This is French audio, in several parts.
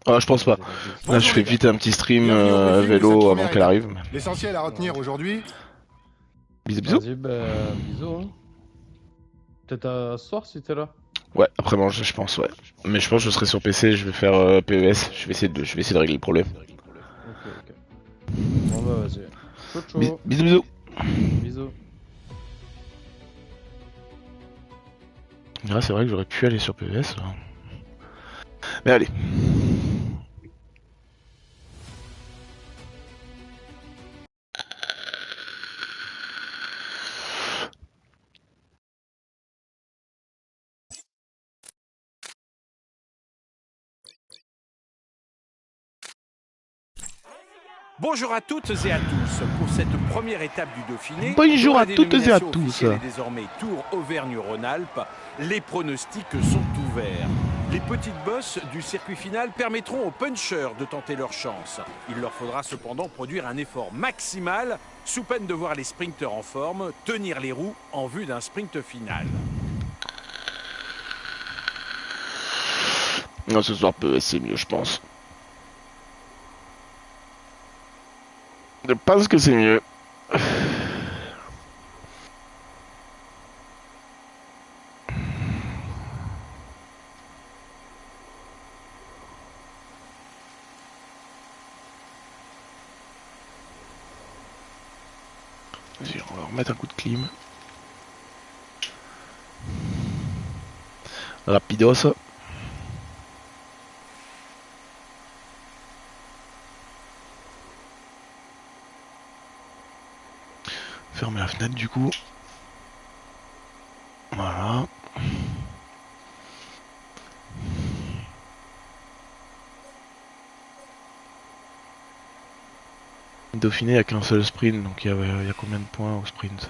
Ah, je pense pas. Là, je Bonjour fais les gars. vite un petit stream Bienvenue au briefing de cette vélo avant première qu'elle étape. arrive. L'essentiel à retenir Ouais. aujourd'hui, Bisous, bisous. Vas-y, bah, bisous, hein. Peut-être à ce soir si t'es là. Ouais, après manger, je pense, ouais. Mais je pense que je serai sur PC, je vais faire PES. Je vais essayer de régler le problème. Ok, ok. Bon, bah, vas-y. Ciao, ciao. Bisous, bisous. Bisous. Ah, c'est vrai que j'aurais pu aller sur PES, là. Mais allez. Bonjour à toutes et à tous. Pour cette première étape du Dauphiné, Bonjour dont à la toutes et à dénomination tous. officielle est désormais Tour Auvergne-Rhône-Alpes, les pronostics sont ouverts. Les petites bosses du circuit final permettront aux punchers de tenter leur chance. Il leur faudra cependant produire un effort maximal, sous peine de voir les sprinters en forme tenir les roues en vue d'un sprint final. Non, ce soir PES, c'est mieux, je pense. Je pense que c'est mieux. Vas-y, on va remettre un coup de clim. Rapidos. Fermer la fenêtre du coup. Voilà. Dauphiné, il n'y a qu'un seul sprint, donc il y a combien de points au sprint?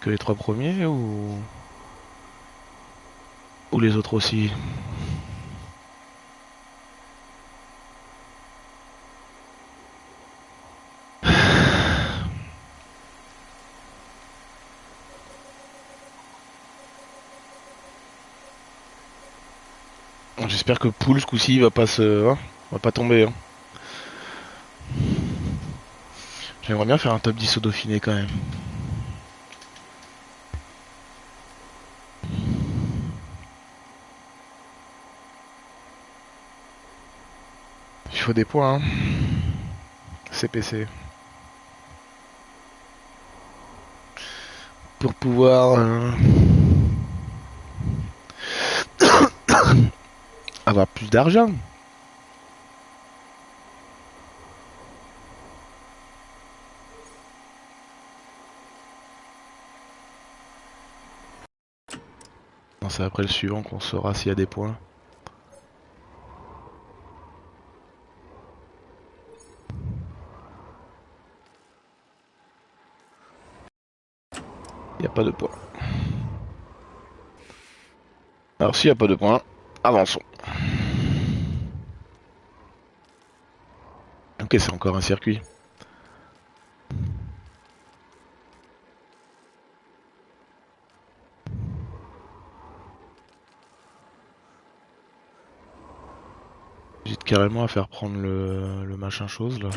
Que les trois premiers ou les autres aussi? J'espère que Poul ce coup-ci va pas tomber. Hein. J'aimerais bien faire un top 10 au Dauphiné quand même. Il faut des points. Hein. CPC. Pour pouvoir avoir plus d'argent. C'est après le suivant qu'on saura s'il y a des points. Il n'y a pas de points. Alors s'il n'y a pas de points, avançons. Ok, c'est encore un circuit. J'hésite carrément à faire prendre le machin chose là.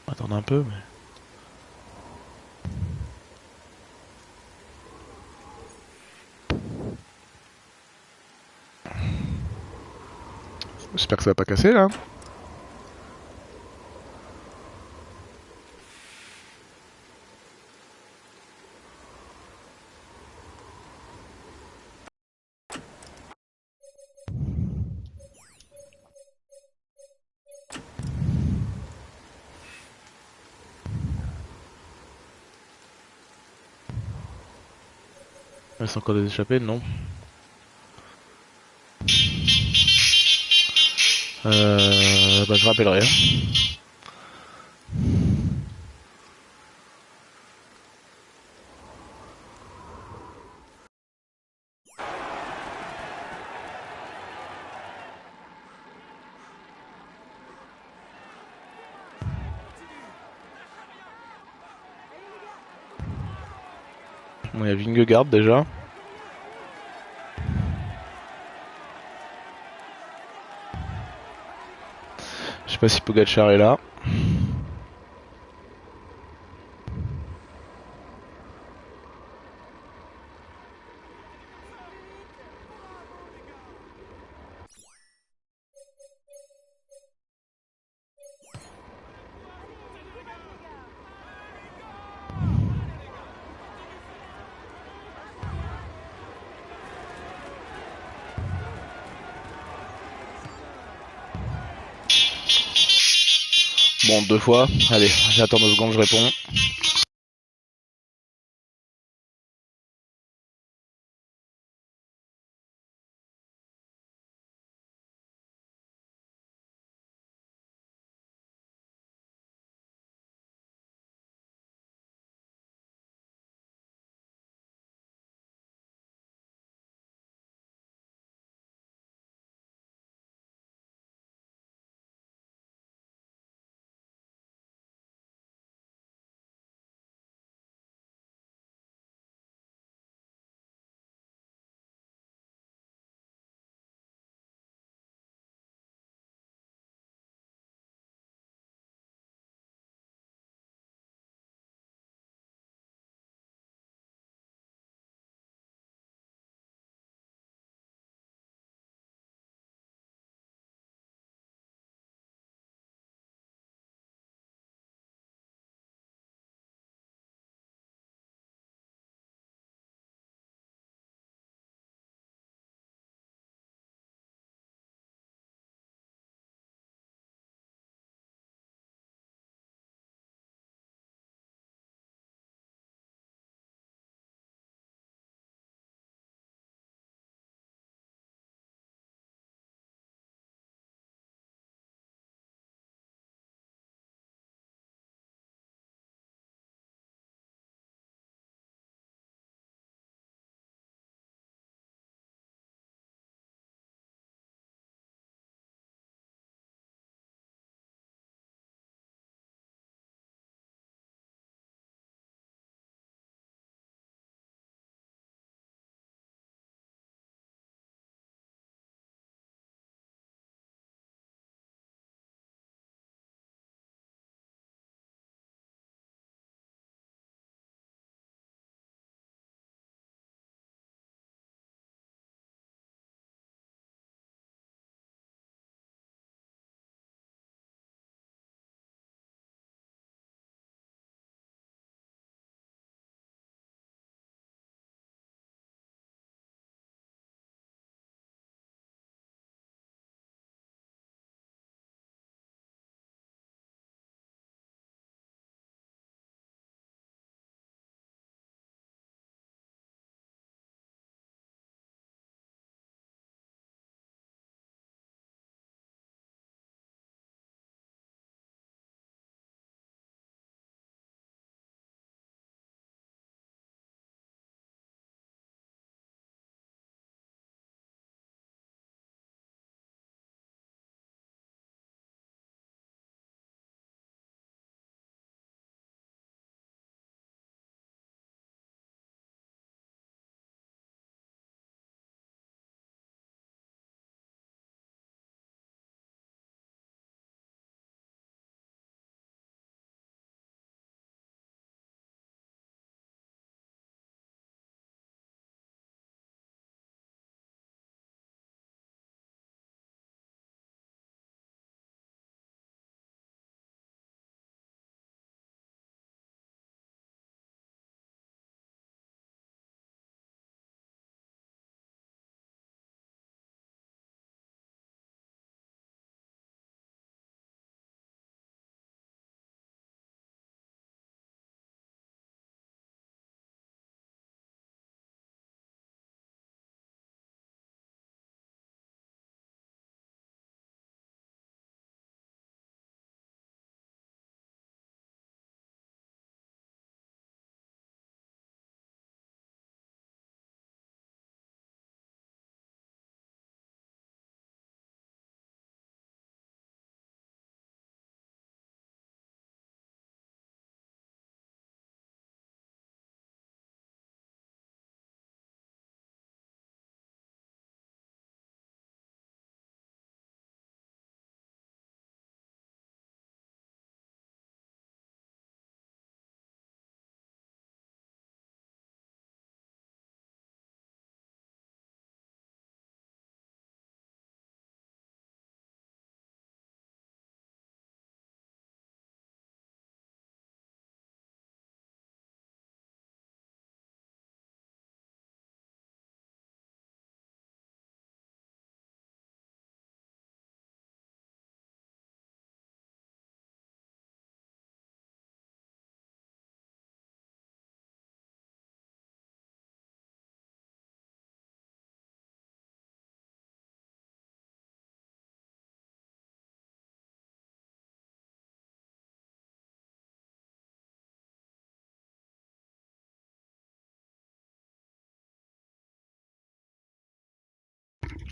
Attendre un peu, mais... J'espère que ça va pas casser là. Reste encore des échappées, non. Bah je rappellerai. Hein. Bon, il y a Vingegaard déjà. Je sais pas si Pogacar est là. Bon, 2 fois. Allez, j'attends 2 secondes, je réponds.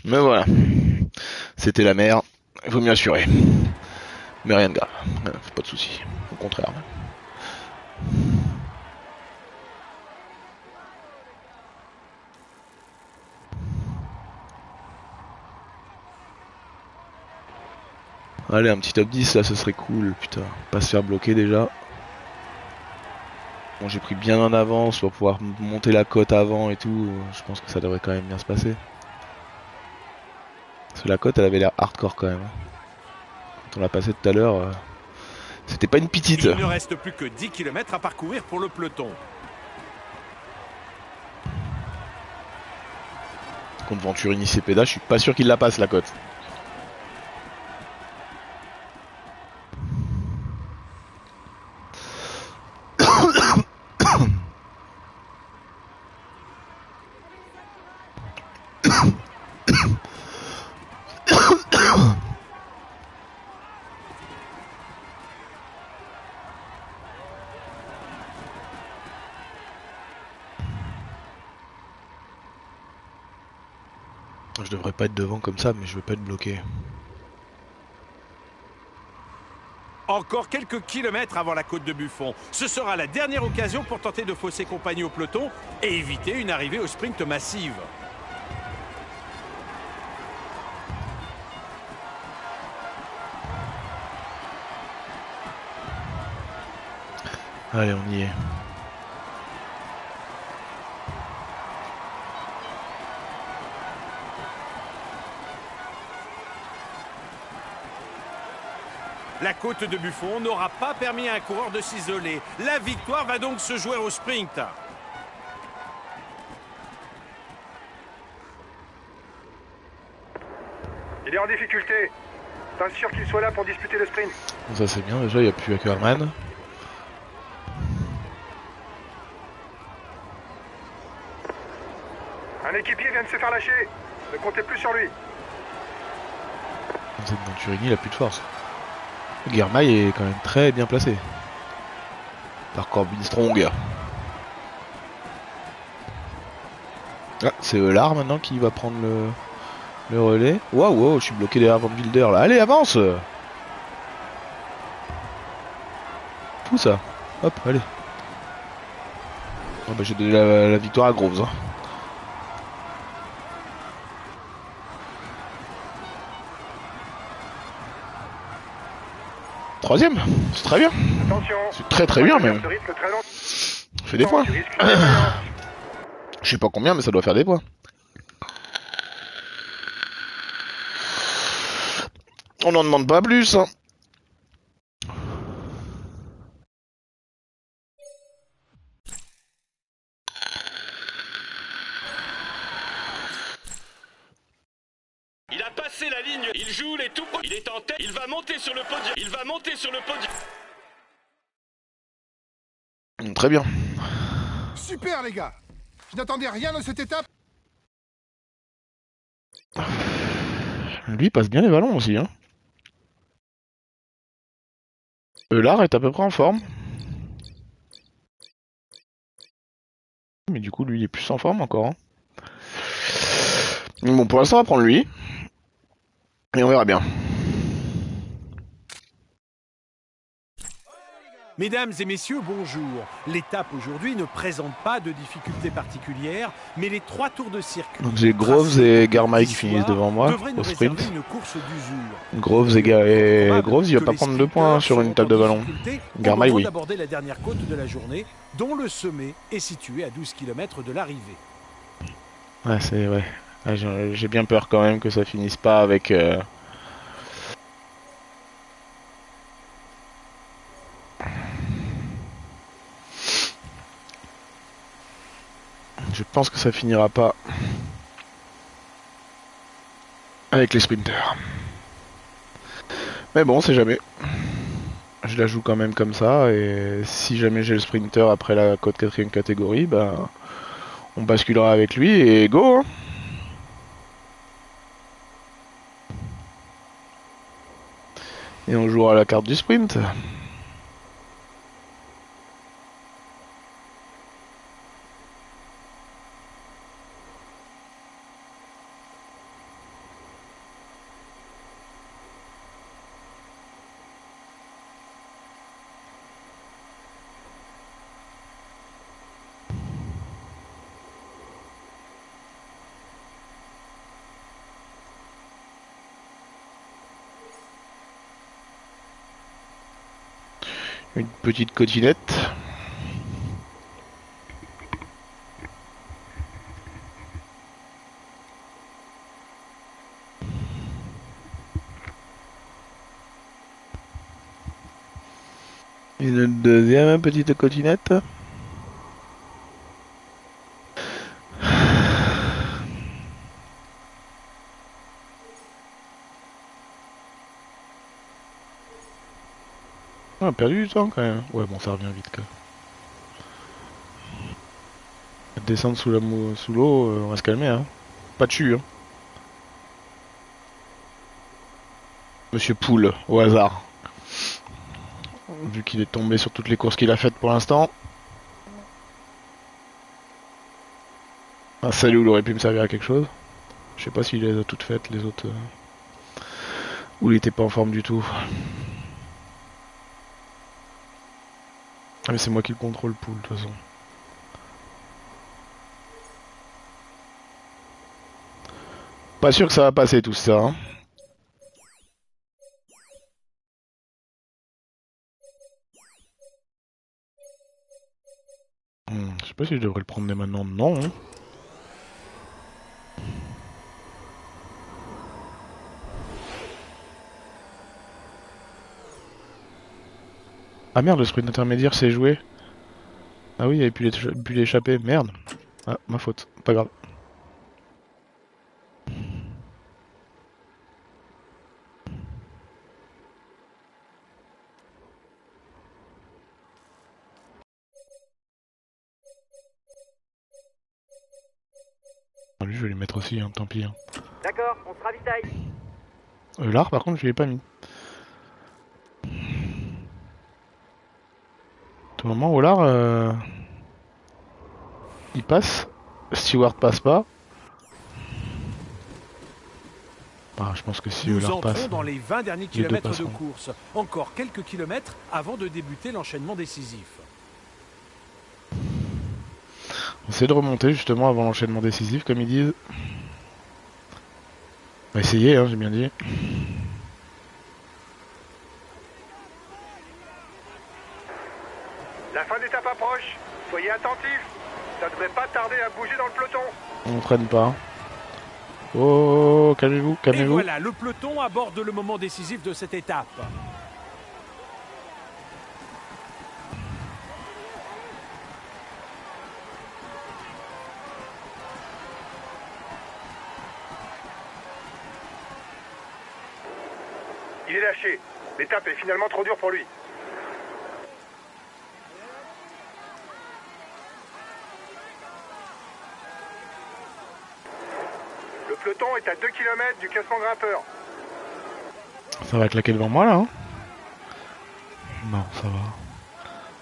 Mais voilà, c'était la mer, il vaut mieux assurer. Mais rien de grave, pas de soucis, au contraire. Allez, un petit top 10 là, ce serait cool, putain, pas se faire bloquer déjà. Bon, j'ai pris bien en avance pour pouvoir monter la côte avant et tout, je pense que ça devrait quand même bien se passer. Parce que la côte, elle avait l'air hardcore quand même. Quand on l'a passé tout à l'heure, c'était pas une petite. Il ne reste plus que 10 km à parcourir pour le peloton. Contre Venturini Cepeda, je suis pas sûr qu'il la passe la côte. Je devrais pas être devant comme ça, mais je veux pas être bloqué. Encore quelques kilomètres avant la côte de Buffon. Ce sera la dernière occasion pour tenter de fausser compagnie au peloton et éviter une arrivée au sprint massive. Allez, on y est. La côte de Buffon n'aura pas permis à un coureur de s'isoler. La victoire va donc se jouer au sprint. Il est en difficulté. Pas sûr qu'il soit là pour disputer le sprint. Ça c'est bien, déjà il n'y a plus Ackerman. Un équipier vient de se faire lâcher. Ne comptez plus sur lui. Cette Venturini, il a plus de force. Girmay est quand même très bien placé. Par Corbin Strong. Ah, c'est Eular maintenant qui va prendre le relais. Waouh, wow, je suis bloqué derrière Van Wilder là. Allez, avance! Fou ça. Hop, allez. Oh, bah, j'ai donné la victoire à Groves. Hein. Troisième, c'est très bien. Attention. C'est très très bien même. Ce rythme très lent. Ça fait des points. Tu risques une défaillance. Je sais pas combien, mais ça doit faire des points. On n'en demande pas plus. Hein. Il a passé la ligne, il joue les tout, il est en tête, il va monter sur le podium, il va monter sur le podium. Très bien. Super les gars. Je n'attendais rien de cette étape. Lui il passe bien les ballons aussi. Hein. Eular est à peu près en forme. Mais du coup lui il est plus en forme encore. Hein. Bon pour l'instant on va prendre lui. Et on verra bien. Mesdames et messieurs, bonjour. L'étape aujourd'hui ne présente pas de difficultés particulières, mais les 3 tours de circuit. Donc j'ai Groves et Girmay qui finissent devant moi au sprint. Groves et Groves il va pas prendre 2 points sur une table de ballon. Girmay oui. D'aborder la dernière côte de la journée, dont le sommet est situé à 12 km de l'arrivée. Ouais c'est ouais. Ouais, j'ai bien peur quand même que ça finisse pas avec. Je pense que ça finira pas avec les sprinters. Mais bon, c'est jamais. Je la joue quand même comme ça, et si jamais j'ai le sprinter après la côte 4ème catégorie, bah, on basculera avec lui et go hein. Et on jouera la carte du sprint. Une petite cotinette. Une deuxième petite cotinette. On a perdu du temps quand même. Ouais, bon, ça revient vite quand même. Descendre sous l'eau, on va se calmer, hein. Pas de chu, hein. Monsieur Poule, au hasard. Vu qu'il est tombé sur toutes les courses qu'il a faites pour l'instant. Un salut, il aurait pu me servir à quelque chose. Je sais pas s'il les a toutes faites, les autres. Ou il était pas en forme du tout. Ah mais c'est moi qui le contrôle, Poule, de toute façon. Pas sûr que ça va passer tout ça, hein. Je sais pas si je devrais le prendre dès maintenant. Non, hein. Ah merde, le sprint intermédiaire s'est joué. Ah oui, il avait pu l'échapper. Merde. Ah, ma faute. Pas grave. Ah, lui, je vais lui mettre aussi, hein, tant pis. Hein. D'accord, on se ravitaille. L'art, par contre, je l'ai pas mis. Tout moment, Olar, il passe. Stewart passe pas. Ah, je pense que si Nous Olar entrons passe. dans les 20 derniers les deux kilomètres de passeront. course. Encore quelques kilomètres avant de débuter l'enchaînement décisif. On essaie de remonter justement avant l'enchaînement décisif, comme ils disent. On va essayer, hein, j'ai bien dit. La fin d'étape approche. Soyez attentifs. Ça devrait pas tarder à bouger dans le peloton. On freine pas. Oh, calmez-vous, Et calmez-vous. voilà, le peloton aborde le moment décisif de cette étape. Il est lâché. L'étape est finalement trop dure pour lui. Le peloton est à 2 km du classement grimpeur. Ça va claquer devant moi là, hein. Non, ça va.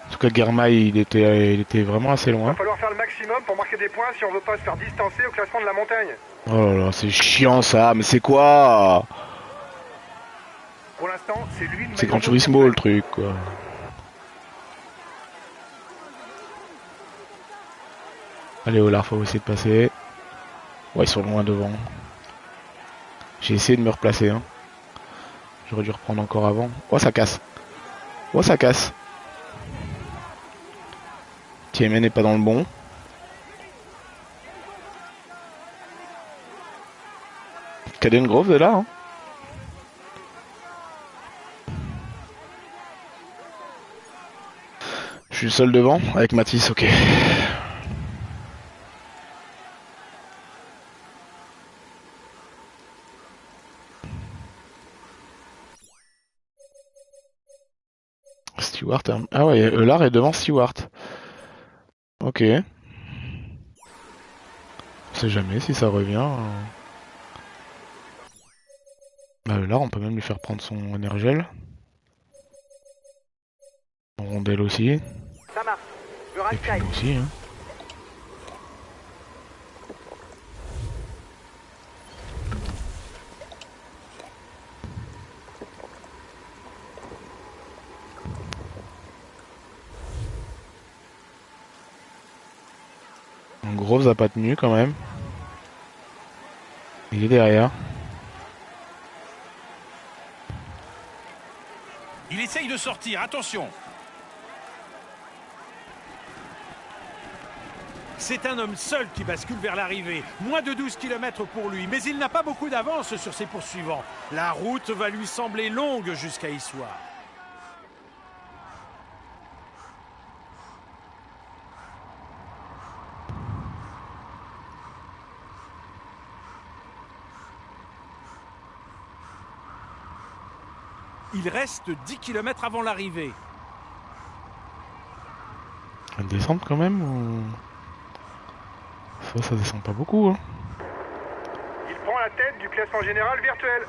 En tout cas, Germain, il était vraiment assez Il va loin. falloir faire le maximum pour marquer des points si on veut pas se faire distancer au classement de la montagne. Oh là là, c'est chiant ça, mais c'est quoi? Pour l'instant, c'est lui le C'est meilleur Gran Turismo joueur. le truc, quoi. Allez, Olar, faut essayer de passer. Ouais, ils sont loin devant. J'ai essayé de me replacer, hein. J'aurais dû reprendre encore avant. Oh, ça casse. Oh, ça casse. Tiemen n'est pas dans le bon. Caden Grove est là, hein. Je suis seul devant avec Mathis, ok. Stewart. Ah ouais, Eular est devant Stewart. Ok. On sait jamais si ça revient. Bah Eular, on peut même lui faire prendre son énergel. Rondelle aussi. Ça marche. Je Et puis ravitaille. nous aussi, hein. Groves a pas tenu quand même. Il est derrière. Il essaye de sortir, attention. C'est un homme seul qui bascule vers l'arrivée. Moins de 12 km pour lui, mais il n'a pas beaucoup d'avance sur ses poursuivants. La route va lui sembler longue jusqu'à Issoire. Il reste 10 km avant l'arrivée. Une descente quand même ou... Ça descend pas beaucoup, hein. Il prend la tête du classement général virtuel.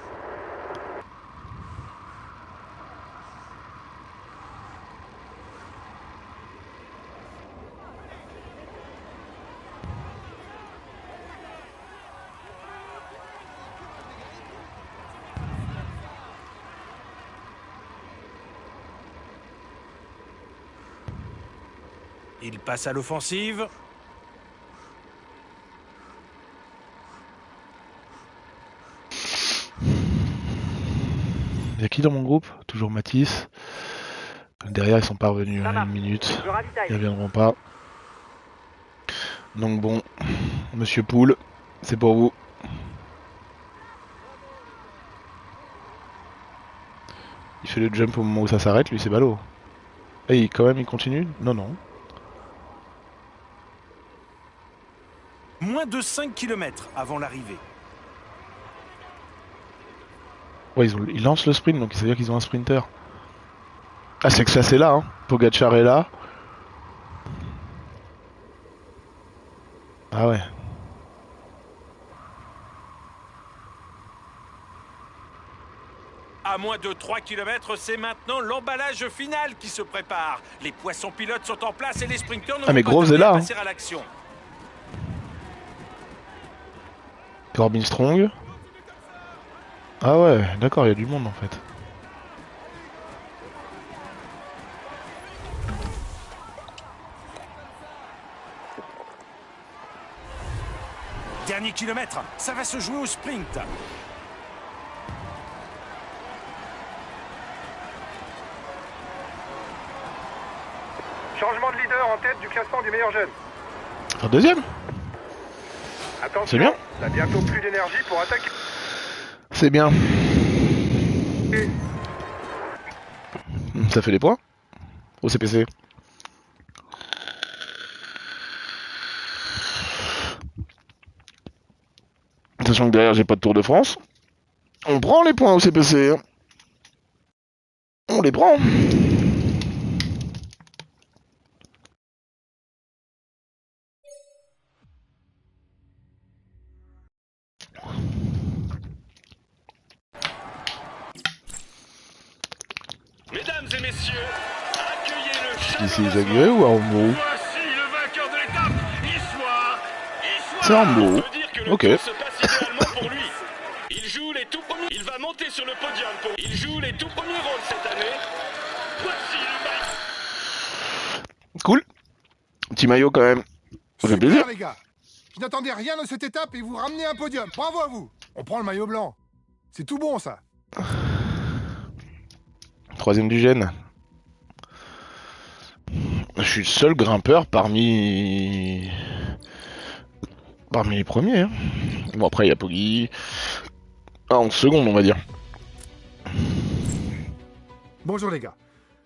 Il passe à l'offensive. Y'a qui dans mon groupe? Toujours Mathis. Derrière, ils sont pas revenus Ça à marche. une minute. Je ravitaille. Ils reviendront pas. Donc bon, Monsieur Poule, c'est pour vous. Il fait le jump au moment où ça s'arrête, lui c'est ballot. Et quand même il continue? Non, non. Moins de 5 km avant l'arrivée. Ouais, ils lancent le sprint, donc ça veut dire qu'ils ont un sprinter. Ah, c'est que ça c'est là, hein. Pogacar est là. Ah ouais. À moins de 3 km, c'est maintenant l'emballage final qui se prépare. Les poissons pilotes sont en place et les sprinteurs ne Ah, mais vont pas Groves tarder est là, à hein. passer à l'action. Corbin Strong. Ah ouais, d'accord, il y a du monde en fait. Dernier kilomètre, ça va se jouer au sprint. Changement de leader en tête du classement du meilleur jeune. Un deuxième? Attention, C'est bien. t'as bientôt plus d'énergie pour attaquer. C'est bien. Ça fait des points au CPC. Sachant que derrière j'ai pas de Tour de France. On prend les points au CPC. Hein. On les prend. Mesdames et messieurs, accueillez le champion Ici de Zagué ou Armbo? Voici le vainqueur de l'étape, Issoire. C'est Armbo. Ça veut dire que le Ok. tour se passe idéalement pour lui. Il joue les tout premiers. Il va monter sur le podium pour. Il joue les tout premiers rôles cette année. Voici le maillot. Cool. Petit maillot quand même. Ça fait plaisir. Super, les gars. Je n'attendais rien de cette étape et vous ramenez un podium. Bravo à vous. On prend le maillot blanc. C'est tout bon, ça. Troisième du gène. Je suis le seul grimpeur parmi les premiers. Hein. Bon après il y a Poggi. Ah, 11 secondes on va dire. Bonjour, les gars.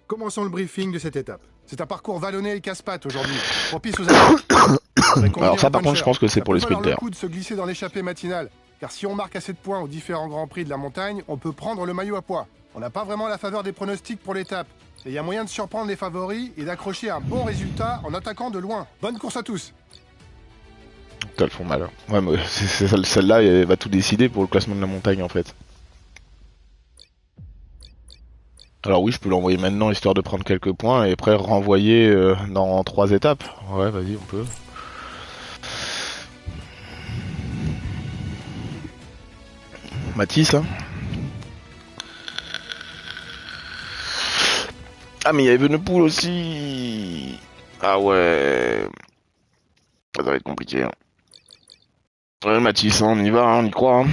Commençons le briefing de cette étape. C'est un parcours vallonné et casse-pattes aujourd'hui. Propice aux attaques. Alors ça par contre je pense que c'est pour les Ça peut valoir sprinters. le coup de se glisser dans l'échappée matinale. Car si on marque assez de points aux différents grands prix de la montagne, on peut prendre le maillot à poids. On n'a pas vraiment la faveur des pronostics pour l'étape. Et il y a moyen de surprendre les favoris et d'accrocher un bon résultat en attaquant de loin. Bonne course à tous. Putain, elles font mal. Hein. Ouais, mais celle-là elle va tout décider pour le classement de la montagne en fait. Alors oui je peux l'envoyer maintenant histoire de prendre quelques points et après renvoyer dans 3 étapes. Ouais vas-y on peut. Mathis hein. Ah mais il y avait Evenepoel aussi. Ah ouais. Ça va être compliqué. Hein. Ouais Mathis, hein, on y va, hein, on y croit. Hein.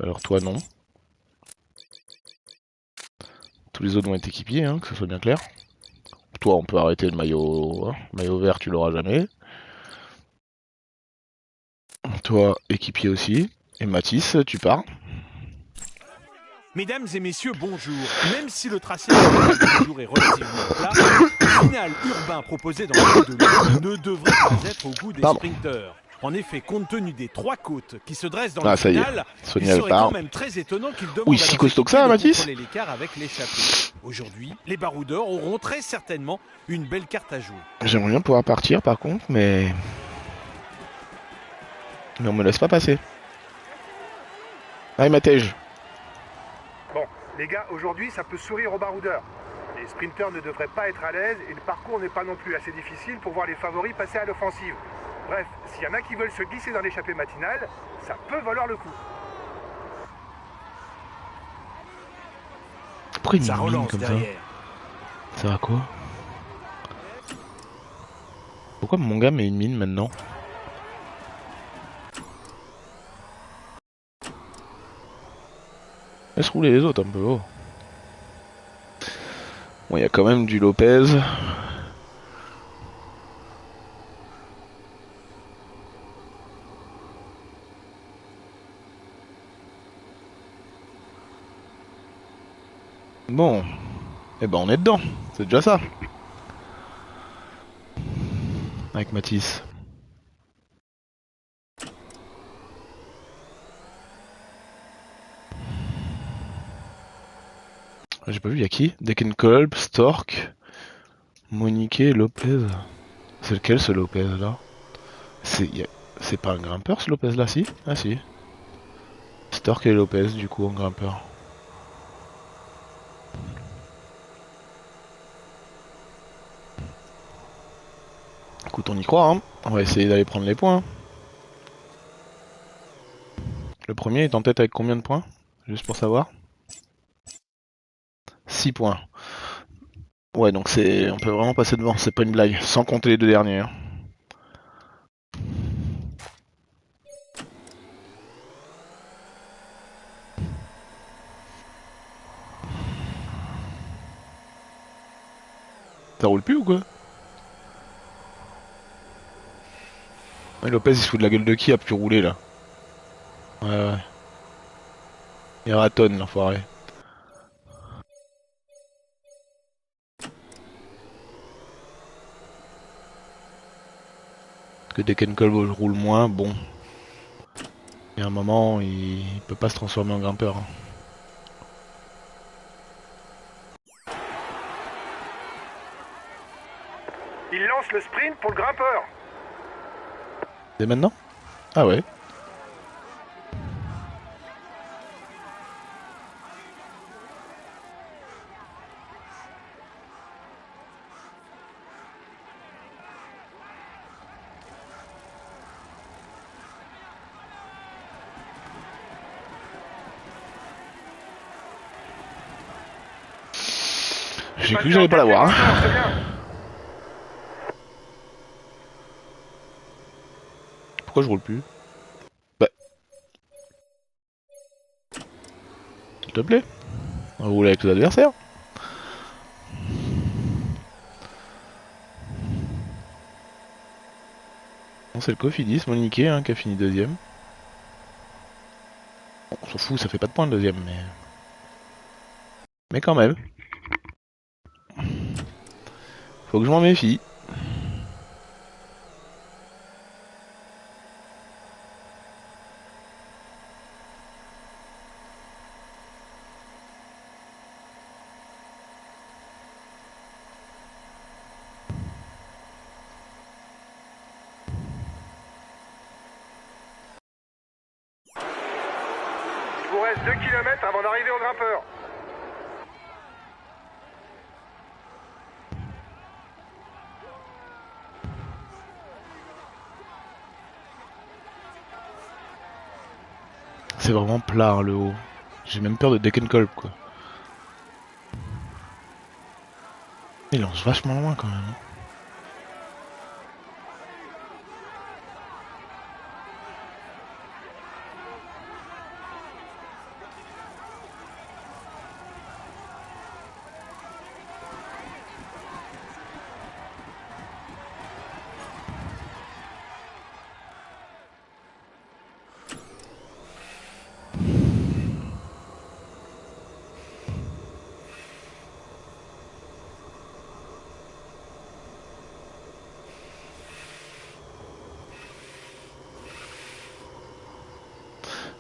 Alors toi non. Tous les autres vont être équipiers, hein, que ce soit bien clair. toi, on peut arrêter le maillot, hein. Maillot vert, tu l'auras jamais. Toi, équipier aussi. Et Mathis, tu pars. Mesdames et messieurs, bonjour. Même si le tracé du jour est relativement plat, le final urbain proposé dans le de l'eau ne devrait pas être au goût des sprinteurs. En effet, compte tenu des 3 côtes qui se dressent dans le ça y est. final, Sonia, il elle serait part. quand même très étonnant qu'ils demandent Oui, à si leurs costaud que ça, équipiers de Mathis. contrôler l'écart avec l'échappée. Aujourd'hui, les baroudeurs auront très certainement une belle carte à jouer. J'aimerais bien pouvoir partir par contre, mais on me laisse pas passer. Allez, Matej. Bon, les gars, aujourd'hui, ça peut sourire aux baroudeurs. Les sprinteurs ne devraient pas être à l'aise et le parcours n'est pas non plus assez difficile pour voir les favoris passer à l'offensive. Bref, s'il y en a qui veulent se glisser dans l'échappée matinale, ça peut valoir le coup. Pourquoi il Ça me mine relance comme derrière. ça? Ça va quoi? Pourquoi mon gars met une mine maintenant? Laisse rouler les autres un peu, oh. Bon, il y a quand même du Lopez. Bon, eh ben on est dedans, c'est déjà ça. Avec Mathis. J'ai pas vu, y'a qui? Deckenkolb, Stork, Monique, Lopez. C'est lequel ce Lopez là? C'est pas un grimpeur ce Lopez là, si? Ah si. Stork et Lopez du coup en grimpeur. Écoute, on y croit, hein. On va essayer d'aller prendre les points. Le premier est en tête avec combien de points? Juste pour savoir. 6 points. Ouais, donc on peut vraiment passer devant, c'est pas une blague, sans compter les 2 derniers. Hein. Ça roule plus ou quoi? Ouais, Lopez il se fout de la gueule de qui a pu rouler là? Ouais. Il ratonne l'enfoiré. Que Deckenkolb roule moins, bon. Il y a un moment, il peut pas se transformer en grimpeur. Hein. Il lance le sprint pour le grimpeur. Dès maintenant? Ah ouais. J'ai cru que j'allais pas l'avoir. Hein. C'est bien. Pourquoi je roule plus? Bah. S'il te plaît. On va rouler avec les adversaires. Bon, c'est le Cofidis, Monique, hein, qui a fini deuxième. Bon, on s'en fout, ça fait pas de points le deuxième, mais... Mais quand même. Faut que je m'en méfie. Il vous reste 2 km avant d'arriver au grimpeur. C'est vraiment plat hein, le haut. J'ai même peur de Deckenkolb quoi. Il lance vachement loin quand même.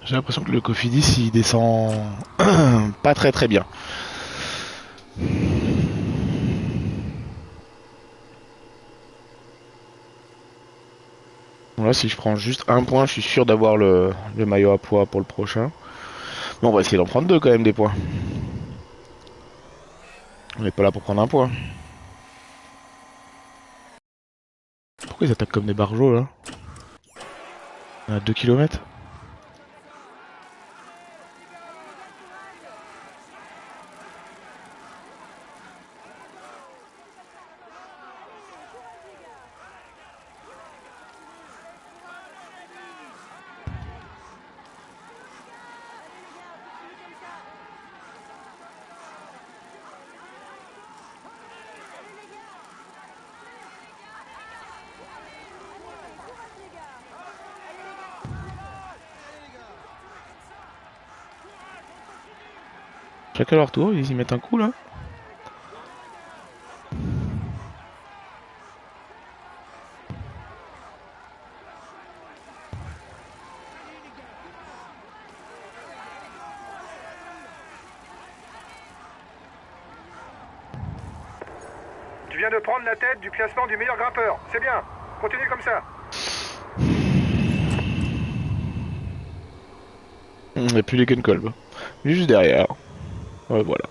J'ai l'impression que le Cofidis il descend pas très bien. Bon, là, si je prends juste un point, je suis sûr d'avoir le maillot à poids pour le prochain. Mais on va essayer d'en prendre deux quand même des points. On n'est pas là pour prendre un point. Pourquoi ils attaquent comme des barjots là? On est à 2 km. Chacun leur tour, ils y mettent un coup là. Tu viens de prendre la tête du classement du meilleur grimpeur. C'est bien. Continue comme ça. Il n'y a plus les Kenkolb. Juste derrière. Ouais, voilà.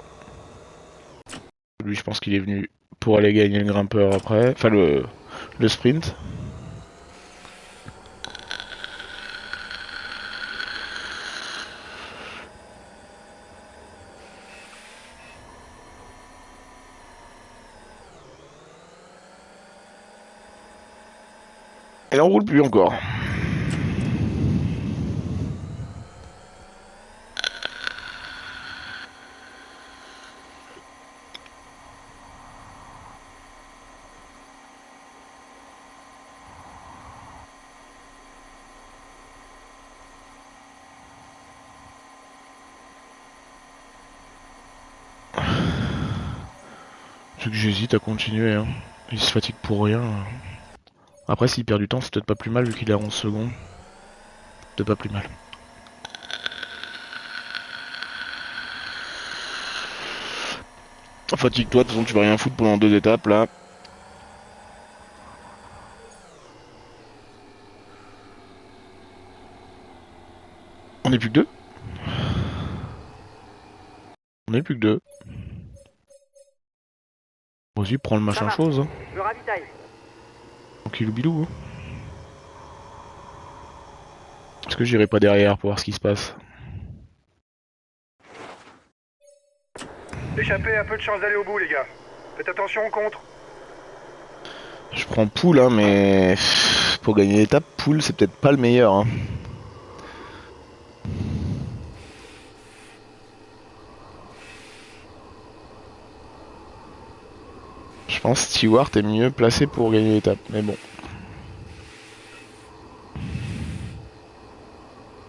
Lui, je pense qu'il est venu pour aller gagner le grimpeur après. Enfin, le sprint. Et on roule plus encore. C'est que j'hésite à continuer. Hein. Il se fatigue pour rien. Après, s'il perd du temps, c'est peut-être pas plus mal vu qu'il est à 11 secondes. Peut-être pas plus mal. Fatigue-toi, de toute façon, tu vas rien foutre pendant 2 étapes là. On est plus que 2. On est plus que 2. Vas-y, prends le machin chose. Hein. Je me ravitaille. Tranquillou bilou. Hein. Est-ce que j'irai pas derrière pour voir ce qui se passe? Échappez, un peu de chance d'aller au bout, les gars. Faites attention au contre. Je prends poule, hein, mais pour gagner l'étape, poule c'est peut-être pas le meilleur. Hein. Je pense que Stewart est mieux placé pour gagner l'étape, mais bon.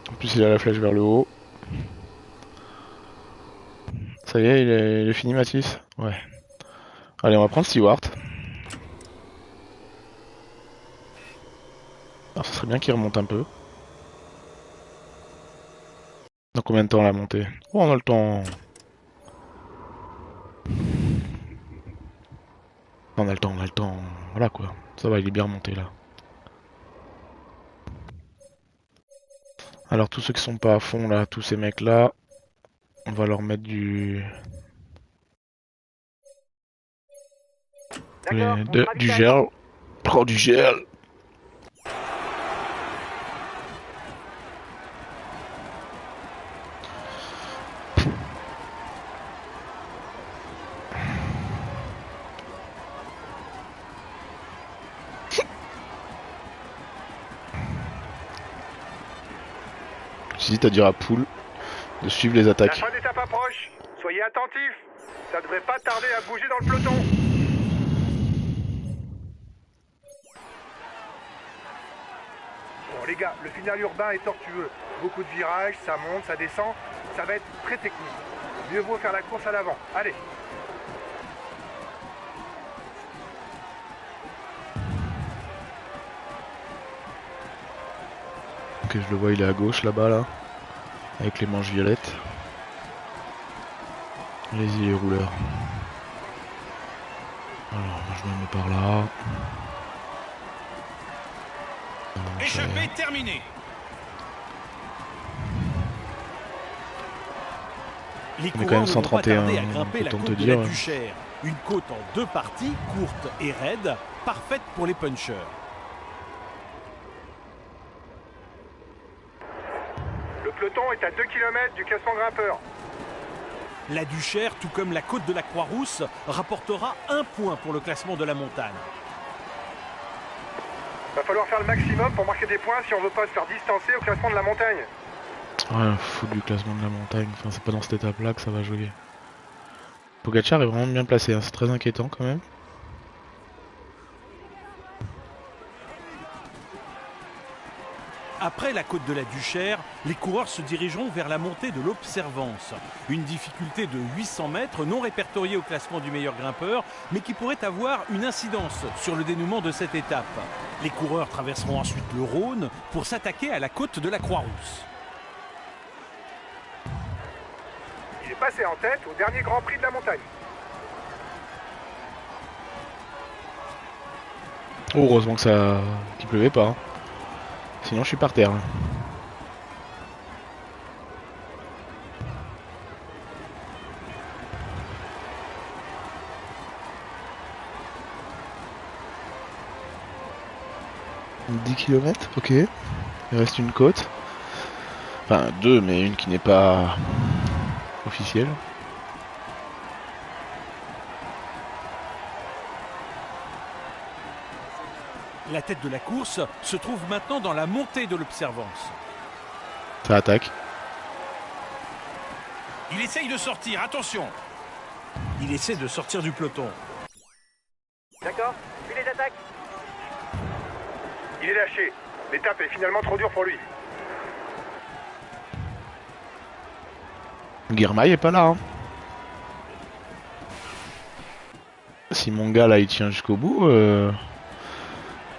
En plus, il a la flèche vers le haut. Ça y est, il est fini, Mathis? Ouais. Allez, on va prendre Stewart. Alors, ça serait bien qu'il remonte un peu. Dans combien de temps la montée? Oh, on a le temps. On a le temps, on a le temps. Voilà quoi. Ça va, il est bien remonté là. Alors, tous ceux qui sont pas à fond là, tous ces mecs là, on va leur mettre du. Du gel. Oh, du gel. J'hésite à dire à Poule de suivre les La attaques. fin d'étape approche. Soyez attentifs. Ça devrait pas tarder à bouger dans le peloton. Bon, les gars, le final urbain est tortueux. Beaucoup de virages, ça monte, ça descend. Ça va être très technique. Mieux vaut faire la course à l'avant. Allez. Ok, je le vois, il est à gauche là-bas là. avec les manches violettes. Allez-y les rouleurs. Alors moi je me mets par là. Échappée terminée. Les On est quand coureurs même ne vont pas 131, tarder à grimper la autant côte te de dire. la Duchère. Une côte en 2 parties, courte et raide, parfaite pour les punchers. Le peloton est à 2 km du classement grimpeur. La Duchère, tout comme la côte de la Croix-Rousse, rapportera 1 point pour le classement de la montagne. Va falloir faire le maximum pour marquer des points si on veut pas se faire distancer au classement de la montagne. Ouais, fou du classement de la montagne. Enfin, c'est pas dans cette étape-là que ça va jouer. Pogacar est vraiment bien placé, hein. C'est très inquiétant quand même. Après la côte de la Duchère, les coureurs se dirigeront vers la montée de l'Observance. Une difficulté de 800 mètres non répertoriée au classement du meilleur grimpeur, mais qui pourrait avoir une incidence sur le dénouement de cette étape. Les coureurs traverseront ensuite le Rhône pour s'attaquer à la côte de la Croix-Rousse. Il est passé en tête au dernier Grand Prix de la montagne. Oh, heureusement que qu'il pleuvait pas. Hein. Sinon je suis par terre. Là. « 10 km, ok. Il reste une côte. Enfin 2, mais une qui n'est pas officielle. La tête de la course se trouve maintenant dans la montée de l'Observance. Ça attaque. Il essaye de sortir, attention. Il essaie de sortir du peloton. D'accord, puis les attaques. Il est lâché. L'étape est finalement trop dure pour lui. Girmay est pas là. Hein. Si mon gars là il tient jusqu'au bout,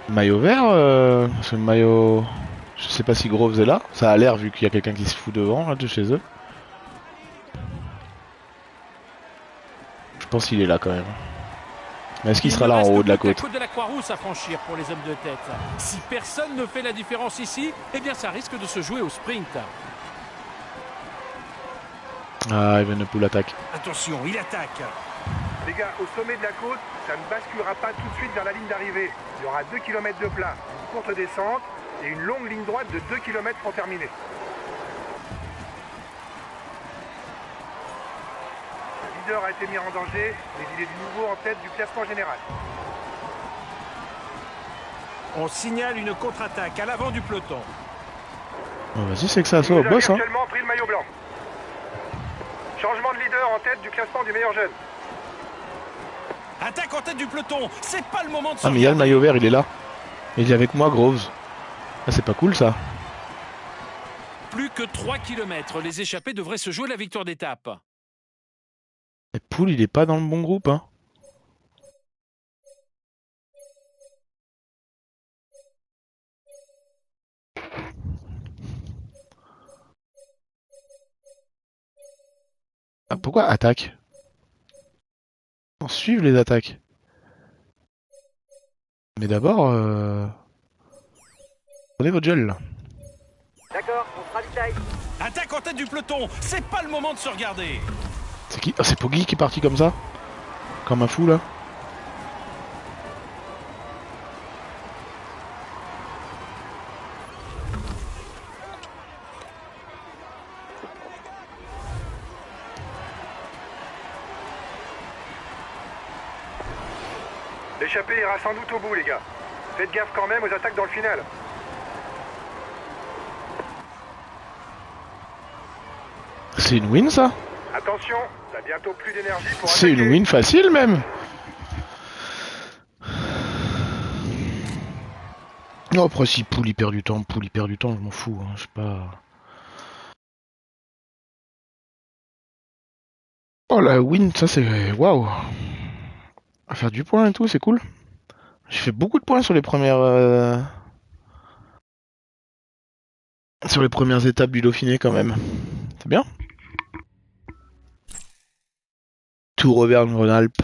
maillot vert, ce maillot, je sais pas si Groves est là. Ça a l'air vu qu'il y a quelqu'un qui se fout devant là de chez eux. Je pense qu'il est là quand même. Mais est-ce qu'il sera là en haut de la côte? La côte de la Croix-Rousse à franchir pour les hommes de tête. Si personne ne fait la différence ici, eh bien ça risque de se jouer au sprint. Ah, Evenepoel attaque. Attention, il attaque. Les gars, au sommet de la côte, ça ne basculera pas tout de suite vers la ligne d'arrivée. Il y aura 2 km de plat, une courte descente et une longue ligne droite de 2 km pour terminer. Le leader a été mis en danger, mais il est de nouveau en tête du classement général. On signale une contre-attaque à l'avant du peloton. Oh, vas-y, c'est que ça, ça Il au nous a boss. Hein. virtuellement pris le maillot blanc. Changement de leader en tête du classement du meilleur jeune. Attaque en tête du peloton, c'est pas le moment de se Ah, mais il y a le regarder. maillot vert, il est là. Il est avec moi, Groves. Ah, c'est pas cool ça. Plus que 3 km, les échappés devraient se jouer la victoire d'étape. Et Poul, il est pas dans le bon groupe. Hein. Ah, pourquoi attaque? On suit les attaques. Mais d'abord, prenez votre gel là. D'accord, on se ravitaille. Attaque en tête du peloton, c'est pas le moment de se regarder. C'est qui? Ah, c'est Poggi qui est parti comme ça? Comme un fou là? L'échappée ira sans doute au bout, les gars. Faites gaffe quand même aux attaques dans le final. C'est une win ça? Attention, t'as bientôt plus d'énergie pour C'est attaquer. une win facile même. Non, après si Poul il perd du temps, je m'en fous, hein, je sais pas. Oh la win, ça c'est waouh. À faire du point et tout, c'est cool. J'ai fait beaucoup de points sur les premières étapes du Dauphiné quand même. C'est bien. Tour Auvergne-Rhône-Alpes.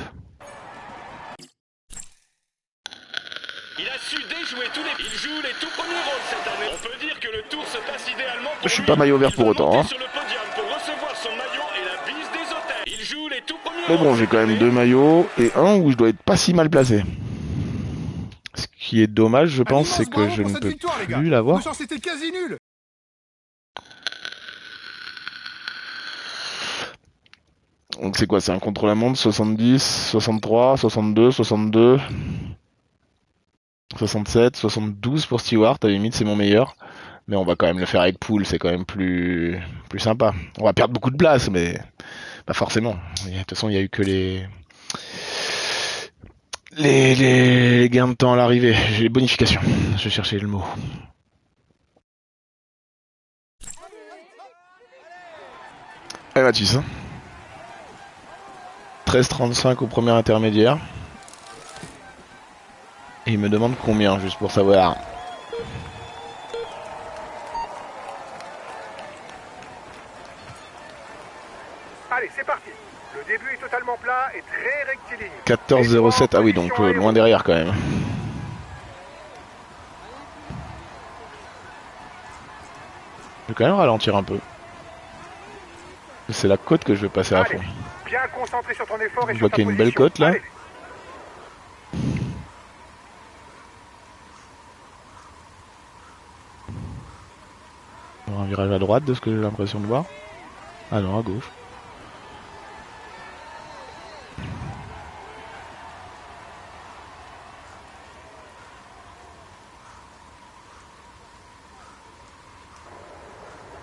Il a su déjouer tous les... Il joue les tout premiers rôles cette année. On peut dire que le tour se passe idéalement pour Je suis lui. pas maillot vert pour Il va autant. monter Hein. sur le podium pour recevoir son maillot et la bise des hôtels. Il joue les tout premiers Mais bon, rôles j'ai cette quand même année. 2 maillots et un où je dois être pas si mal placé. Ce qui est dommage, je Un pense, immense c'est que bravo je pour ne cette peux victoire, les gars. plus l'avoir. Vos chances étaient quasi nulles. Donc c'est quoi? C'est un contre-la-montre 70, 63, 62, 62, 67, 72 pour Stewart. À la limite, c'est mon meilleur. Mais on va quand même le faire avec Poole, c'est quand même plus sympa. On va perdre beaucoup de place, mais pas forcément. De toute façon, il n'y a eu que les gains de temps à l'arrivée. J'ai les bonifications. Je vais chercher le mot. Allez Mathis. 13,35 au premier intermédiaire. Et il me demande combien, juste pour savoir. Allez, c'est parti. Le début est totalement plat et très rectiligne. 14,07. Ah oui, donc loin derrière quand même. Je vais quand même ralentir un peu. C'est la côte que je vais passer à Allez, fond. bien concentré sur ton effort et Je sur vois ta qu'il y a une belle position. côte là. Allez. Il y aura un virage à droite de ce que j'ai l'impression de voir. Ah non, à gauche.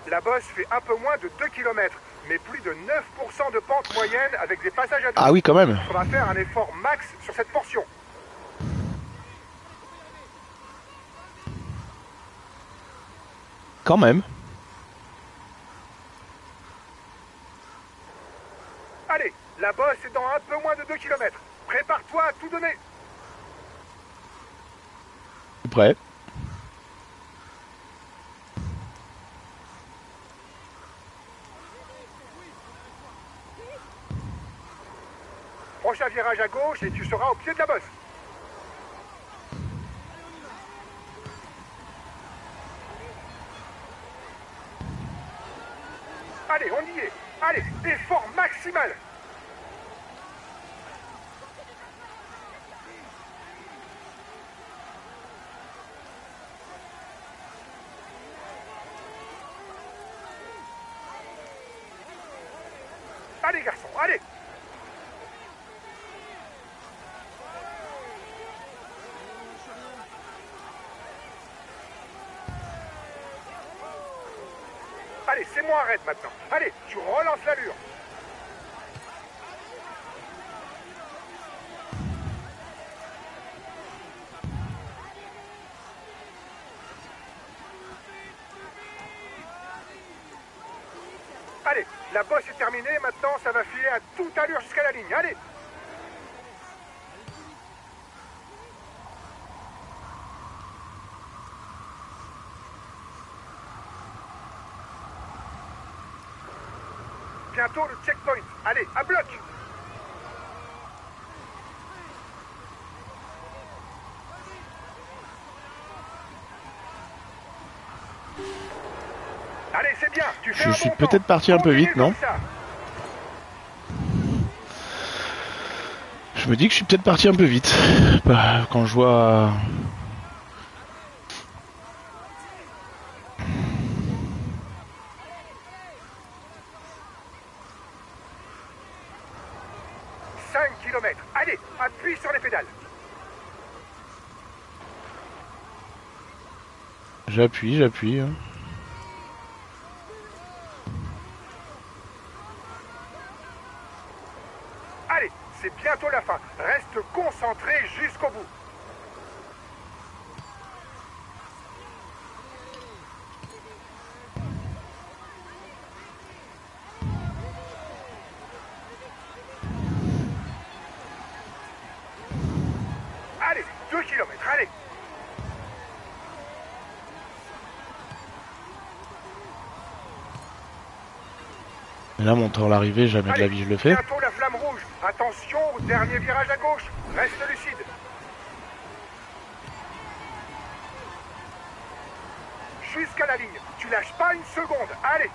La bosse fait un peu moins de 2 km, mais plus de 9% de pente moyenne avec des passages à dos. Ah oui, quand même. Il faudra faire un effort max sur cette portion. Quand même. Allez, la bosse est dans un peu moins de 2 km. Prépare-toi à tout donner. Prêt. Prochain virage à gauche et tu seras au pied de la bosse. Allez, on y est. Allez, effort maximal. Allez, garçon, allez. Allez, c'est moi arrête maintenant. Allez, tu relances l'allure. Allez, la bosse est terminée, maintenant ça va filer à toute allure jusqu'à la ligne. Allez. Bientôt le checkpoint. Allez, à bloc. Allez, c'est bien. Tu fais Je un suis bon peut-être temps. parti un peu Continue vite, non? comme ça. Je me dis que je suis peut-être parti un peu vite. Bah, quand je vois... « 5 km. Allez, appuie sur les pédales. J'appuie. Hein. Allez, c'est bientôt la fin. Reste concentré jusqu'au bout. Allez, 2 km, allez. Et là, monter à l'arrivée, jamais de la vie je le fais. Bientôt la flamme rouge. Attention au dernier virage à gauche. Reste lucide. Jusqu'à la ligne. Tu lâches pas une seconde. Allez.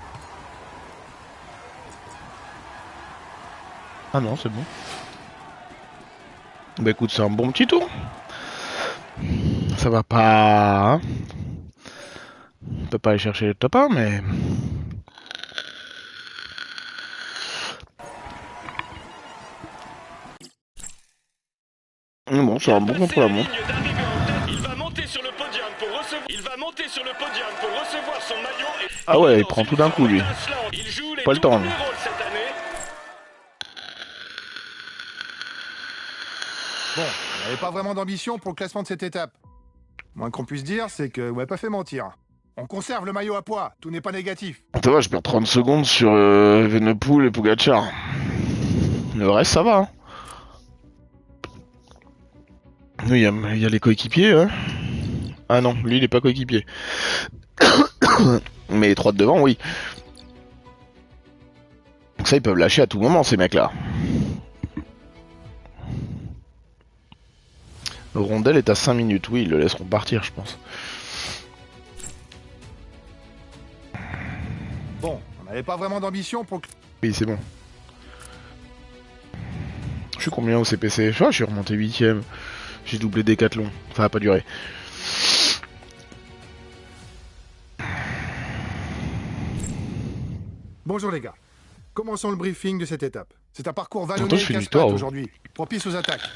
Ah non, c'est bon. Bah écoute, c'est un bon petit tour. Ça va pas... hein. On peut pas aller chercher le top 1, mais... Bon, c'est un bon contre-la-montre. Il va monter sur le podium pour recevoir. Il va monter sur le podium pour recevoir son maillot. Et... Ah ouais, il prend tout d'un coup, lui. Il joue les Pas le temps, lui. rôles cette année. Bon, on n'avait pas vraiment d'ambition pour le classement de cette étape. Moins qu'on puisse dire, c'est que vous m'avez pas fait mentir. On conserve le maillot à poids, tout n'est pas négatif. Ça va, je perds 30 secondes sur Evenepoel et Pogacar. Le reste, ça va. Hein. Il y a les coéquipiers. Hein. Ah non, lui, il est pas coéquipier. Mais les trois de devant, oui. Donc ça, ils peuvent lâcher à tout moment, ces mecs-là. Le rondel est à 5 minutes. Oui, ils le laisseront partir, je pense. Bon, on n'avait pas vraiment d'ambition pour... Oui, c'est bon. Je suis combien au CPC? Je suis remonté 8ème. J'ai doublé Décathlon. Ça va pas durer. Bonjour les gars. Commençons le briefing de cette étape. C'est un parcours vallonné Attends, je et fais une casse-pattes victoire, aujourd'hui, propice aux attaques.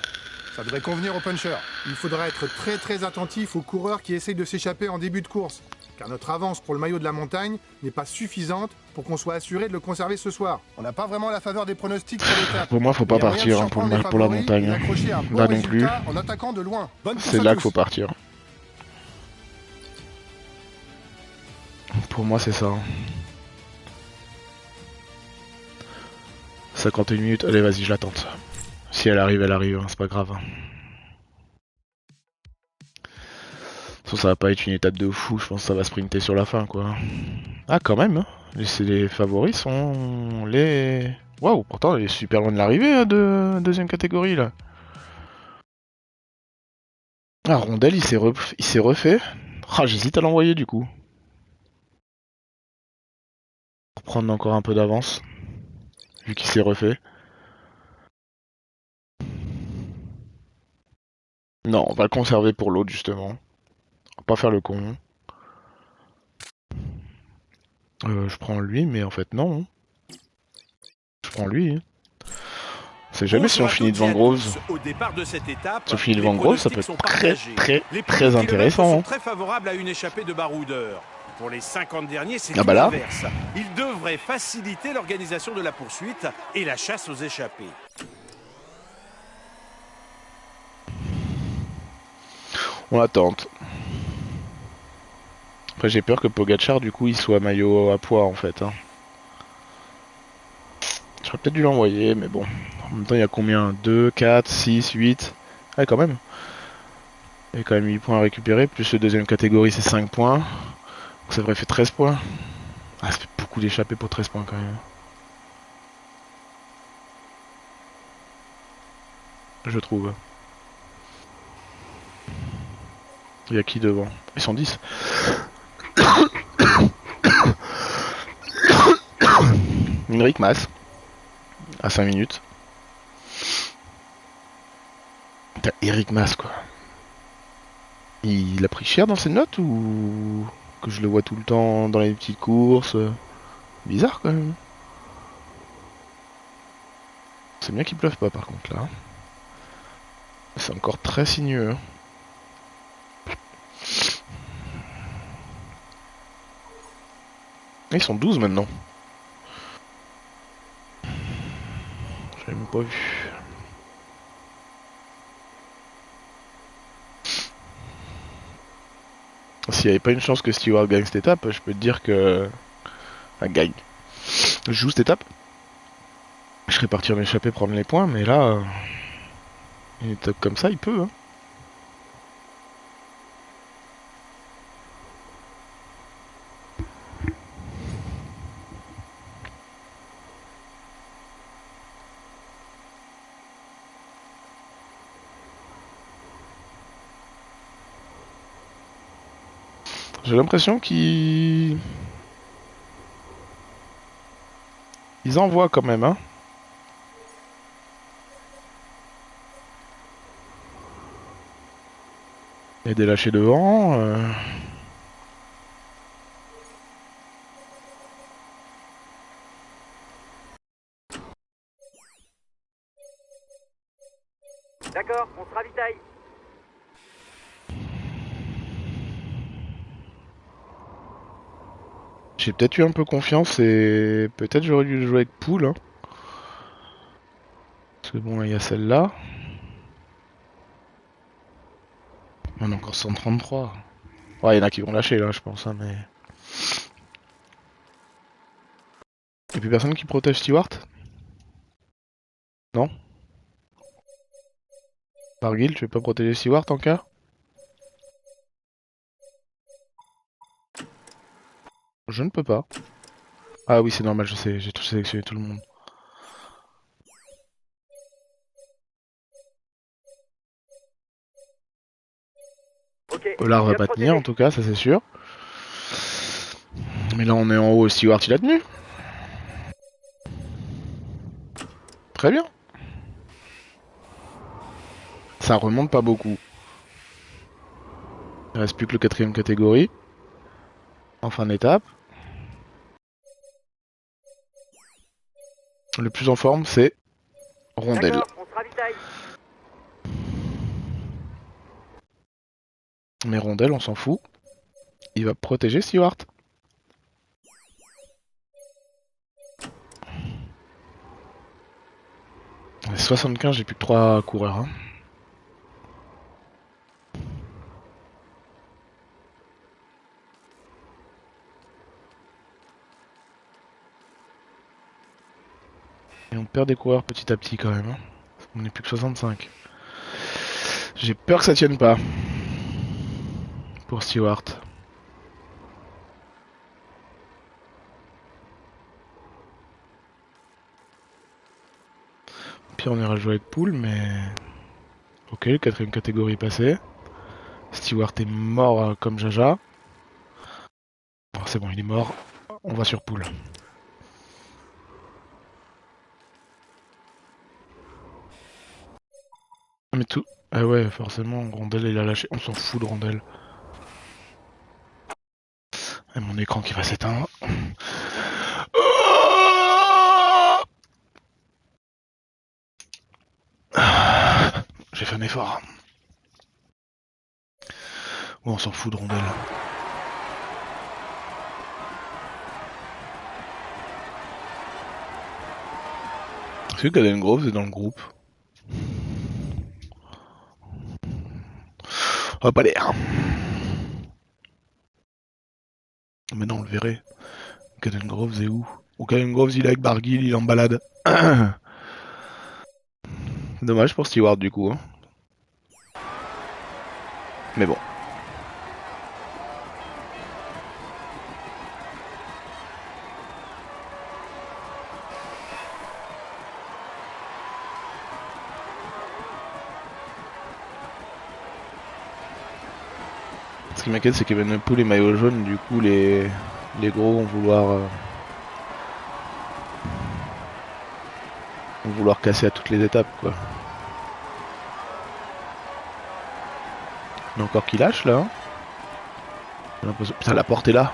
Ça devrait convenir aux punchers. Il faudra être très attentif aux coureurs qui essayent de s'échapper en début de course, car notre avance pour le maillot de la montagne n'est pas suffisante pour qu'on soit assuré de le conserver ce soir. On n'a pas vraiment la faveur des pronostics pour l'étape. Pour moi, faut pas partir hein, pour la montagne. Là non plus. En attaquant de loin. C'est là qu'il faut partir. Pour moi, c'est ça. 51 minutes. Allez, vas-y, je la tente. Si elle arrive, hein, c'est pas grave. Ça va pas être une étape de fou, je pense que ça va sprinter sur la fin, quoi. Ah, quand même, hein. Les favoris sont les... Waouh, pourtant, il est super loin de l'arrivée hein, de deuxième catégorie, là. Ah, Rondel, il s'est refait. Ah, j'hésite à l'envoyer, du coup. Pour prendre encore un peu d'avance. Vu qu'il s'est refait. Non, on va le conserver pour l'autre, justement. On va pas faire le con. Je prends lui, mais en fait, non. Je prends lui. Hein. C'est jamais si on finit devant Groves. Au départ de cette étape, si on finit devant Groves, ça peut être très intéressant. Sont très favorables à une échappée de baroudeur. Pour les 50 derniers, c'est bah là. l'inverse. Ils devraient faciliter l'organisation de la poursuite et la chasse aux échappés. On attente. Après, j'ai peur que Pogacar, du coup, il soit maillot à poids, en fait. Hein. J'aurais peut-être dû l'envoyer, mais bon. En même temps, il y a combien 2, 4, 6, 8. Ouais, quand même. Il y a quand même 8 points à récupérer, plus le deuxième catégorie, c'est 5 points. Donc ça aurait fait 13 points. Ah, ça fait beaucoup d'échappées pour 13 points, quand même. Je trouve. Il y a qui devant? Ils sont 10. Henrik Mas. À 5 minutes. Putain, Eric Mas, quoi. Il a pris cher dans ses notes ou que je le vois tout le temps dans les petites courses? Bizarre, quand même. C'est bien qu'il pleuve pas, par contre, là. C'est encore très sinueux. Hein. Ils sont 12 maintenant. J'avais même pas vu. S'il n'y avait pas une chance que Stewart gagne cette étape, je peux te dire que... Enfin, gagne. Je joue cette étape. Je serais parti en échappée prendre les points, mais là... Une étape comme ça, il peut. Hein. J'ai l'impression qu'ils... Ils envoient quand même, hein. Il y a des lâchers devant. D'accord, on se ravitaille. J'ai peut-être eu un peu confiance et peut-être j'aurais dû jouer avec Pool. Hein. Parce que bon, là, il y a celle-là. On a encore 133. Ouais, il y en a qui vont lâcher là, je pense. Hein, mais... Y'a plus personne qui protège Stewart? Non? Barguil, tu veux pas protéger Stewart en cas? Je ne peux pas. Ah oui, c'est normal, je sais, j'ai tout sélectionné tout le monde. Ok, Olar va bien pas protégé. tenir en tout cas, ça c'est sûr. Mais là on est en haut, Stewart il a tenu. Très bien. Ça remonte pas beaucoup. Il reste plus que le 4ème catégorie. En fin d'étape. Le plus en forme c'est Rondelle. D'accord, on se ravitaille. Mais Rondelle on s'en fout. Il va protéger Stewart. 75, j'ai plus que 3 coureurs. Hein. Et on perd des coureurs petit à petit quand même. Hein. On n'est plus que 65. J'ai peur que ça tienne pas. Pour Stewart. Puis on ira jouer avec Pool, mais... Ok, 4ème catégorie passée. Stewart est mort comme Jaja. Bon, c'est bon, il est mort. On va sur Pool. Mais tout... Ah ouais, forcément, Rondelle il a lâché. On s'en fout de Rondelle. Et mon écran qui va s'éteindre. J'ai fait un effort. Ouais, on s'en fout de Rondelle. Est-ce que Caden Groves est dans le groupe? On va pas l'air. Mais non, on le verrait. Caden Groves est où? Ou Caden Groves il est avec Barguil, il est en balade. Dommage pour Stewart du coup. Hein. Mais bon. Ce qui m'inquiète c'est qu'Evenepoel est maillot jaune, du coup les gros vont vouloir casser à toutes les étapes quoi. Il y en a encore qui lâche là. Hein. Putain la porte est là.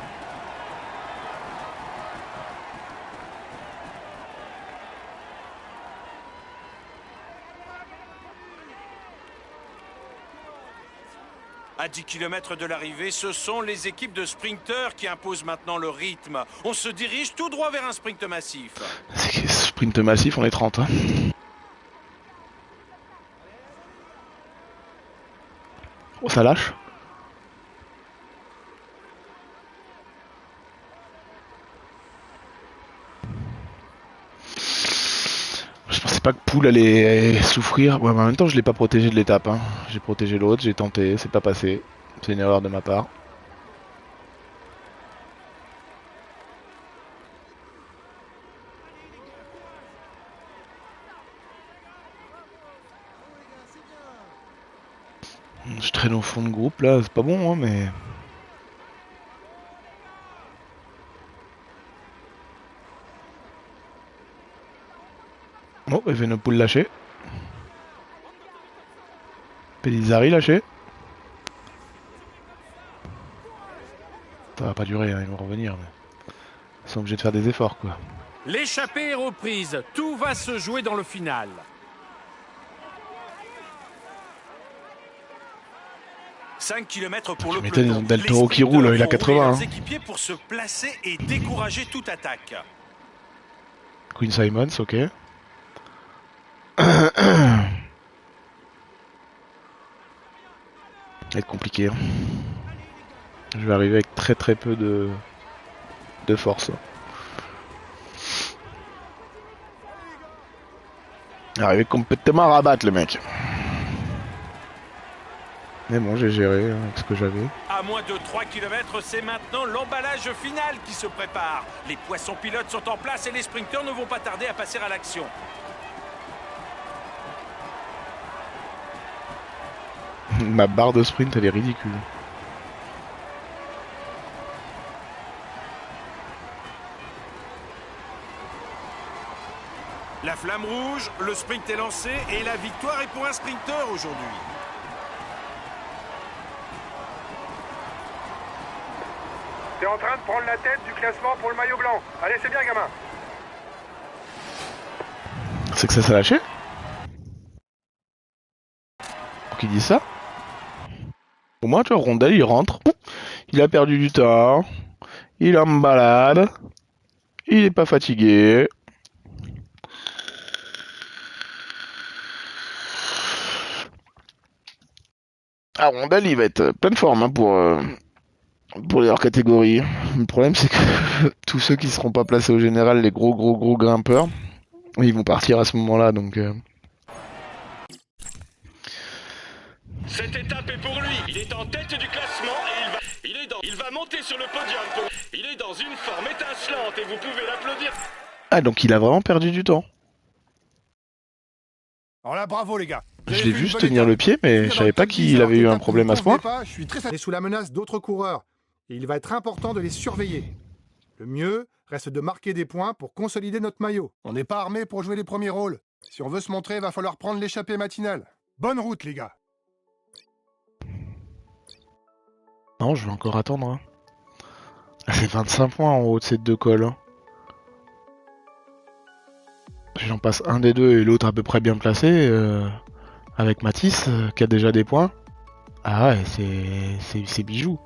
À 10 km de l'arrivée, ce sont les équipes de sprinteurs qui imposent maintenant le rythme. On se dirige tout droit vers un sprint massif. Sprint massif, on est 30. Hein. Oh, ça lâche. Je pensais pas que Pool allait souffrir. Ouais, mais en même temps, je l'ai pas protégé de l'étape. Hein. J'ai protégé l'autre, j'ai tenté, c'est pas passé. C'est une erreur de ma part. Je traîne au fond de groupe là, c'est pas bon, hein, mais. Oh, Evenepoel lâché. Pellizzari lâché. Ça va pas durer, hein, ils vont revenir. Mais... ils sont obligés de faire des efforts, quoi. L'échappée est reprise. Tout va se jouer dans le final. « 5 km pour le m'étonnes, peloton. ils ont Del Toro Les qui roule, il a sprinteurs 80, vont rouler hein. leurs équipiers pour se placer et décourager toute attaque. Queen Simons, ok. Ça va être compliqué. Hein. Je vais arriver avec très peu de force. Arriver complètement à rabattre le mec. Mais bon, j'ai géré hein, avec ce que j'avais. À moins de 3 km, c'est maintenant l'emballage final qui se prépare. Les poissons pilotes sont en place et les sprinteurs ne vont pas tarder à passer à l'action. Ma barre de sprint, elle est ridicule. La flamme rouge, le sprint est lancé et la victoire est pour un sprinter aujourd'hui. T'es en train de prendre la tête du classement pour le maillot blanc. Allez, c'est bien, gamin. C'est que ça s'est lâché? Pour qu'il dise ça? Au moins, tu vois, Rondel, il rentre. Il a perdu du temps. Il est en balade. Il est pas fatigué. Ah, Rondel, il va être plein de forme hein, pour les hors catégories. Le problème, c'est que tous ceux qui seront pas placés au général, les gros grimpeurs, ils vont partir à ce moment-là, donc... Cette étape est pour lui. Il est en tête du classement et il va monter sur le podium. Il est dans une forme étincelante et vous pouvez l'applaudir. Ah, donc il a vraiment perdu du temps. Alors là, bravo les gars. Je l'ai vu juste tenir le pied, mais je savais pas qu'il avait eu un problème à ce point. Je suis très sous la menace d'autres coureurs. Et il va être important de les surveiller. Le mieux reste de marquer des points pour consolider notre maillot. On n'est pas armé pour jouer les premiers rôles. Si on veut se montrer, il va falloir prendre l'échappée matinale. Bonne route les gars. Non, je vais encore attendre. Hein. C'est 25 points en haut de ces deux cols. Hein. Si j'en passe un des deux et l'autre à peu près bien placé, avec Matisse, qui a déjà des points. Ah ouais, c'est bijou.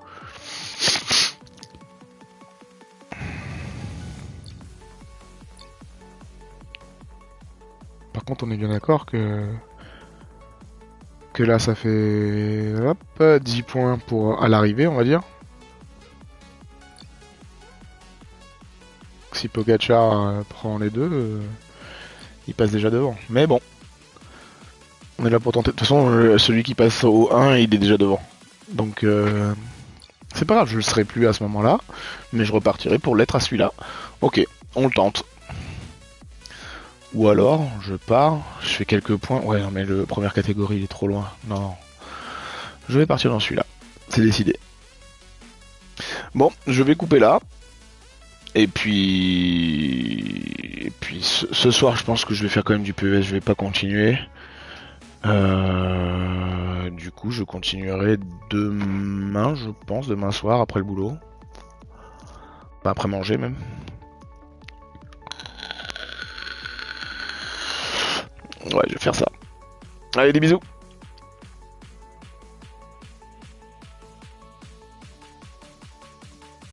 Par contre, on est bien d'accord que là, ça fait hop, 10 points pour à l'arrivée, on va dire. Si Pogacar prend les deux, il passe déjà devant. Mais bon, on est là pour tenter. De toute façon, celui qui passe au 1, il est déjà devant. Donc, c'est pas grave, je le serai plus à ce moment-là, mais je repartirai pour l'être à celui-là. Ok, on le tente. Ou alors, je pars, je fais quelques points. Ouais, non, mais le première catégorie, il est trop loin. Non. Je vais partir dans celui-là. C'est décidé. Bon, je vais couper là. Et puis ce soir, je pense que je vais faire quand même du PES. Je vais pas continuer. Du coup, je continuerai demain, je pense, demain soir, après le boulot. Pas après manger, même. Ouais, je vais faire ça. Allez, des bisous.